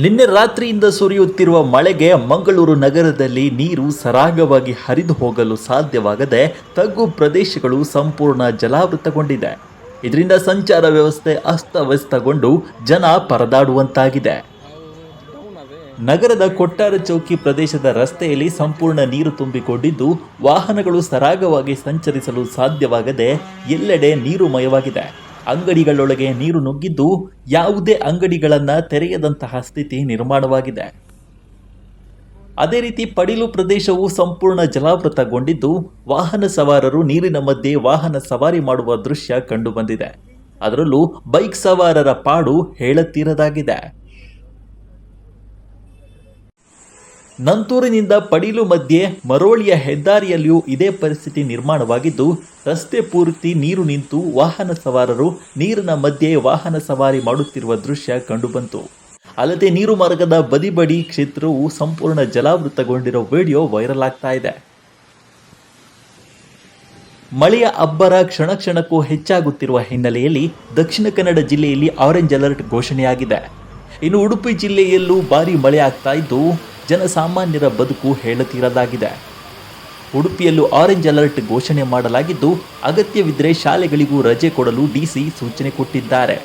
ನಿನ್ನೆ ರಾತ್ರಿಯಿಂದ ಸುರಿಯುತ್ತಿರುವ ಮಳೆಗೆ ಮಂಗಳೂರು ನಗರದಲ್ಲಿ ನೀರು ಸರಾಗವಾಗಿ ಹರಿದು ಹೋಗಲು ಸಾಧ್ಯವಾಗದೆ ತಗ್ಗು ಪ್ರದೇಶಗಳು ಸಂಪೂರ್ಣ ಜಲಾವೃತಗೊಂಡಿದೆ. ಇದರಿಂದ ಸಂಚಾರ ವ್ಯವಸ್ಥೆ ಅಸ್ತವ್ಯಸ್ತಗೊಂಡು ಜನ ಪರದಾಡುವಂತಾಗಿದೆ. ನಗರದ ಕೊಟ್ಟಾರ ಚೌಕಿ ಪ್ರದೇಶದ ರಸ್ತೆಯಲ್ಲಿ ಸಂಪೂರ್ಣ ನೀರು ತುಂಬಿಕೊಂಡಿದ್ದು ವಾಹನಗಳು ಸರಾಗವಾಗಿ ಸಂಚರಿಸಲು ಸಾಧ್ಯವಾಗದೆ ಎಲ್ಲೆಡೆ ನೀರುಮಯವಾಗಿದೆ. ಅಂಗಡಿಗಳೊಳಗೆ ನೀರು ನುಗ್ಗಿದ್ದು ಯಾವುದೇ ಅಂಗಡಿಗಳನ್ನು ತೆರೆಯದಂತಹ ಸ್ಥಿತಿ ನಿರ್ಮಾಣವಾಗಿದೆ. ಅದೇ ರೀತಿ ಪಡಿಲು ಪ್ರದೇಶವು ಸಂಪೂರ್ಣ ಜಲಾವೃತಗೊಂಡಿದ್ದು ವಾಹನ ಸವಾರರು ನೀರಿನ ಮಧ್ಯೆ ವಾಹನ ಸವಾರಿ ಮಾಡುವ ದೃಶ್ಯ ಕಂಡುಬಂದಿದೆ. ಅದರಲ್ಲೂ ಬೈಕ್ ಸವಾರರ ಪಾಡು ಹೇಳತೀರದಾಗಿದೆ. ನಂತೂರಿನಿಂದ ಪಡಿಲು ಮಧ್ಯೆ ಮರೋಳಿಯ ಹೆದ್ದಾರಿಯಲ್ಲಿಯೂ ಇದೇ ಪರಿಸ್ಥಿತಿ ನಿರ್ಮಾಣವಾಗಿದ್ದು ರಸ್ತೆ ಪೂರ್ತಿ ನೀರು ನಿಂತು ವಾಹನ ಸವಾರರು ನೀರಿನ ಮಧ್ಯೆ ವಾಹನ ಸವಾರಿ ಮಾಡುತ್ತಿರುವ ದೃಶ್ಯ ಕಂಡುಬಂತು. ಅಲ್ಲದೆ ನೀರು ಮಾರ್ಗದ ಬದಿ ಕ್ಷೇತ್ರವು ಸಂಪೂರ್ಣ ಜಲಾವೃತಗೊಂಡಿರೋ ವಿಡಿಯೋ ವೈರಲ್ ಆಗ್ತಾ ಇದೆ. ಮಳೆಯ ಅಬ್ಬರ ಕ್ಷಣಕ್ಕೂ ಹೆಚ್ಚಾಗುತ್ತಿರುವ ಹಿನ್ನೆಲೆಯಲ್ಲಿ ದಕ್ಷಿಣ ಕನ್ನಡ ಜಿಲ್ಲೆಯಲ್ಲಿ ಆರೆಂಜ್ ಅಲರ್ಟ್ ಘೋಷಣೆಯಾಗಿದೆ. ಇನ್ನು ಉಡುಪಿ ಜಿಲ್ಲೆಯಲ್ಲೂ ಭಾರೀ ಮಳೆ ಆಗ್ತಾ ಇದ್ದು ಜನಸಾಮಾನ್ಯರ ಬದುಕು ಹೇಳತೀರದಾಗಿದೆ. ಉಡುಪಿಯಲ್ಲೂ ಆರೆಂಜ್ ಅಲರ್ಟ್ ಘೋಷಣೆ ಮಾಡಲಾಗಿದ್ದು ಅಗತ್ಯವಿದ್ದರೆ ಶಾಲೆಗಳಿಗೂ ರಜೆ ಕೊಡಲು ಡಿಸಿ ಸೂಚನೆ ಕೊಟ್ಟಿದ್ದಾರೆ.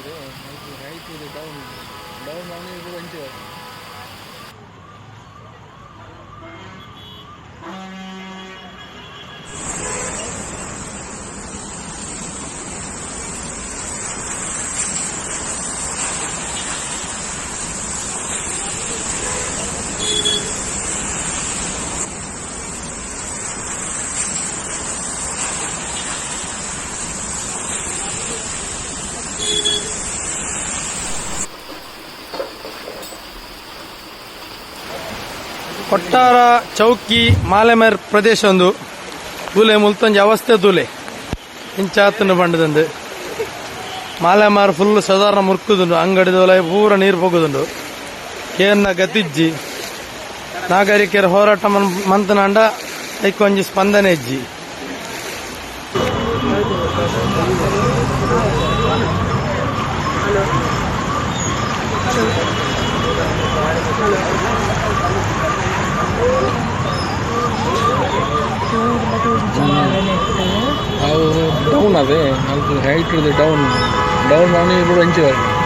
ಕೊಟ್ಟಾರ ಚೌಕಿ ಮಾಲೆಮೇರ್ ಪ್ರದೇಶ ಒಂದು ತೂಲೆ ಮುಲ್ತಂಜಿ ಅವಸ್ಥೆ ತೂಲೆ ಇಂಚಾತನ ಬಂಡದಂದು ಮಾಲೆಮಾರ್ ಫುಲ್ ಸಾಧಾರಣ ಮುರ್ಕುದುಂಡು ಅಂಗಡಿದೊಲೆ ಪೂರ ನೀರು ಹೋಗುದುಂಡು ಕೇರ್ನ ಗತಿಜ್ಜಿ ನಾಗರಿಕರ ಹೋರಾಟ ಮಂತನಾಂಡ ಐಕೊಂಜಿ ಸ್ಪಂದನೆ ಇಜ್ಜಿ. ಡೌನ್ ಅದೇ ಹೈಟ್ ಇದೆ ಡೌನ್ ಡೌನ್ ಮಾಡಿ ಕೂಡ ಹಂಚಿದ್ದಾರೆ.